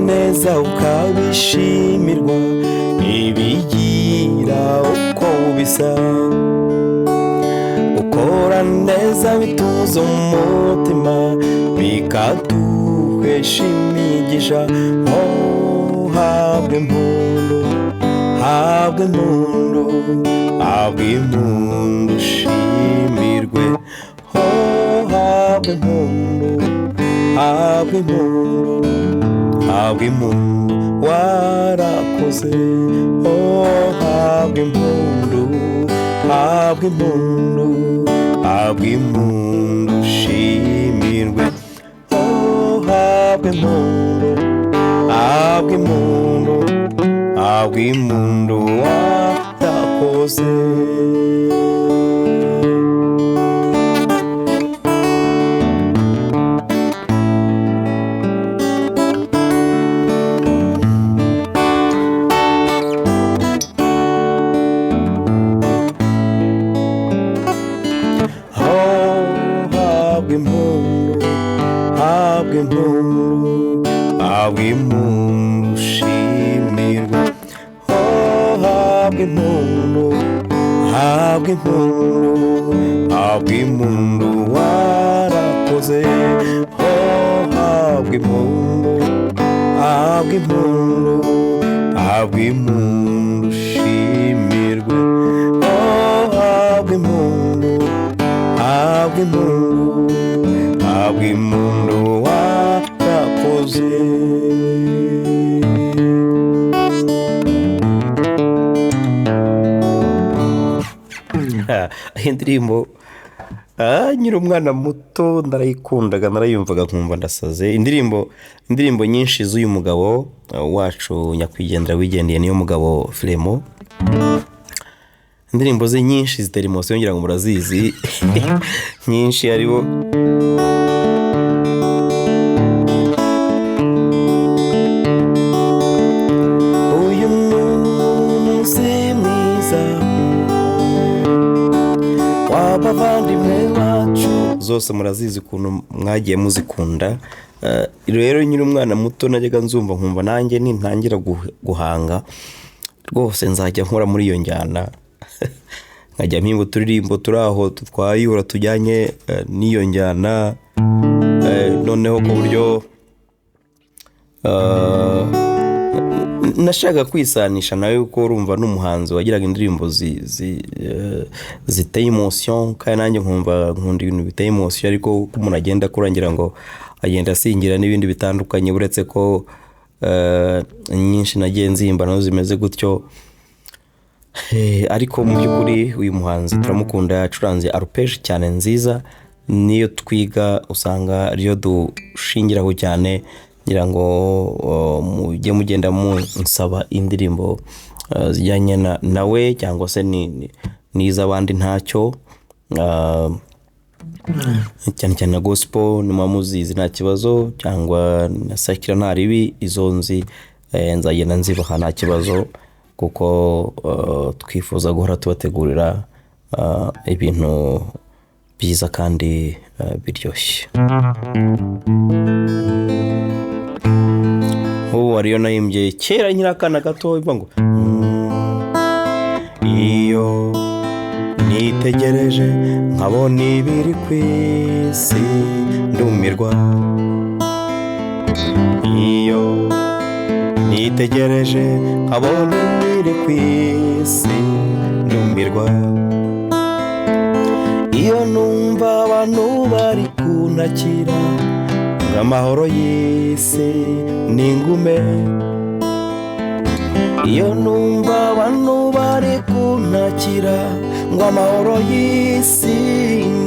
neza ukabishimirwa ntibigira uko bisa ukora neza bituza umutima bikaduhesha imigisha habwe impundu habwe impundu habwe impundu ushimirwe habwe impundu habwe impundu habwe impundu warakoze habwe impundu habwe impundu habwe impundu ushimirwe habwe impundu habwe impundu habwe impundu warakoze habwe impundu habwe impundu ushimirwe habwe impundu habwe impundu habwe impundu warakoze habwe impundu habwe impundu habwe impundu ushimirwe habwe impundu habwe impundu habwe impundu warakoze indirimbo nyiri umwana muto narayikundaga narayumvaga nkumva ndasaze indirimbo nyinshi z'uyu mugabo wacu nyakwigendera wigendeye niyo mugabo Filemo indirimbo ze nyinshi zitera emotion ngira ngo murazizi nyinshi hariho uyu munsi mwiza w'abavandimwe bacu zose murazizi ukuntu mwagiye muzikunda rero nyiri umwana muto najyaga nzumva nkumva nanjye nintangira guhanga rwose nzajya nkora muri iyo njyana nkajya mpinga uturirimbo turi aho twayihura tujyanye n'iyo njyana noneho ku buryo nashaka kwisanisha nawe uko urumva n'umuhanzi wagiraga indirimbo ziteye emotion kandi nanjye nkumva nkunda ibintu biteye emotion ariko umuntu agenda kurangira ngo agenda asingira n'ibindi bitandukanye uretse ko nyinshi nagiye nzimba nazo zimeze gutyo ariko mu by'ukuri uyu muhanzi turamukunda yacuranze arpeje cyane nziza niyo twiga usanga ariyo dushingiraho cyane ngira ngo mujye mugenda munsaba indirimbo zijyanye nawe cyangwa se n'iz'abandi ntacyo cyane cyane na gospel numa muzizi nta kibazo cyangwa na sakira nta ribi izo nzi nzagenda nzibaha nta kibazo kuko twifuza guhora tubategurira ibintu byiza kandi biryoshye ubu ariyo nayimbye kera nyirakana gato ivuga ngo iyo nitegereje nkabona ibiri ku isi ndumirwa iyo nitegereje nkabona ibiri ku isi ndumirwa iyo numva abantu bari kuntakira ng'amahoro y'isi n'ingume iyo numva abantu bari kuntakira ngo amahoro y'isi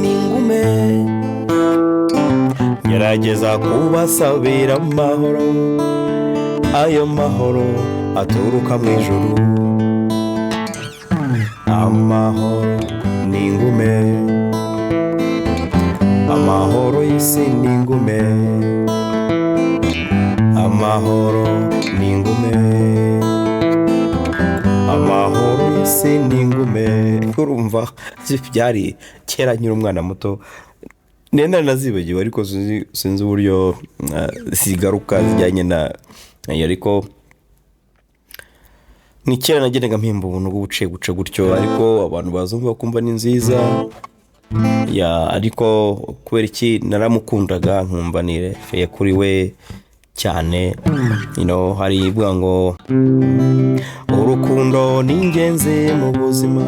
n'ingume ngerageza kubasabira amahoro ayo mahoro aturuka mu ijuru amahoro n'ingume amahoro y'isi n'ingume amahoro n'ingume amahoro y'isi n'ingume urumva byari kera nyiri umwana muto nenda nazibagiwe ariko sinzi uburyo zigaruka zijyanye ariko ni kera nagendaga mpimba ubuntu bw'ubuciye guca gutyo, ariko abantu bazumva bakumva ni nziza ariko kubera iki naramukundaga nkumva nirefeye kuri we cyane. Hari ivuga ngo urukundo ni ingenzi mu buzima,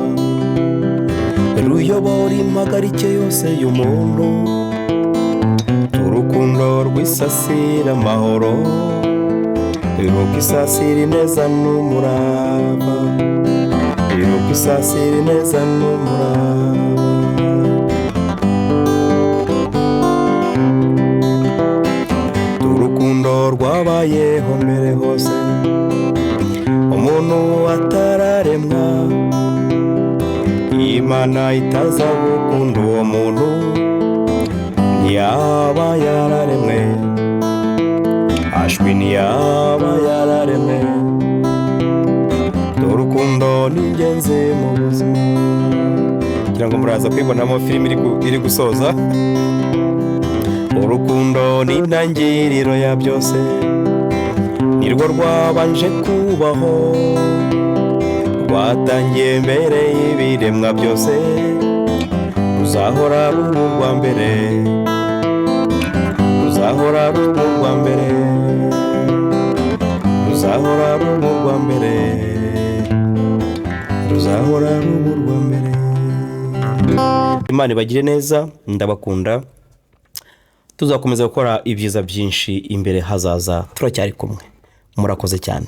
ruyobora impagarike yose y'umuntu, urukundo rwisasira amahoro, rukisasira ineza n'umurava, rukisasira ineza n'umurava. Urukundo rwabayeho mbere hose, umuntu atararemwa, Imana itaza gukunda uwo muntu ntiyaba yararemwe, ashwi ntiyaba yararemwe. Urukundo ni ingenzi mu buzima. Kugira ngo muraza kwibonamo filime iri gusoza. Urukundo ni intangiriro ya byose, nirwo rwabanje kubaho, rwatangiye mbere y'ibiremwa byose, ruzahora ruba urwa mbere, ruzahora ruba urwa mbere, ruzahora ruba urwa mbere, ruzahora ruba urwa mbere. Imana ibagire neza, ndabakunda. Tuzakomeza gukora ibyiza byinshi imbere hazaza, turacyari kumwe. Murakoze cyane.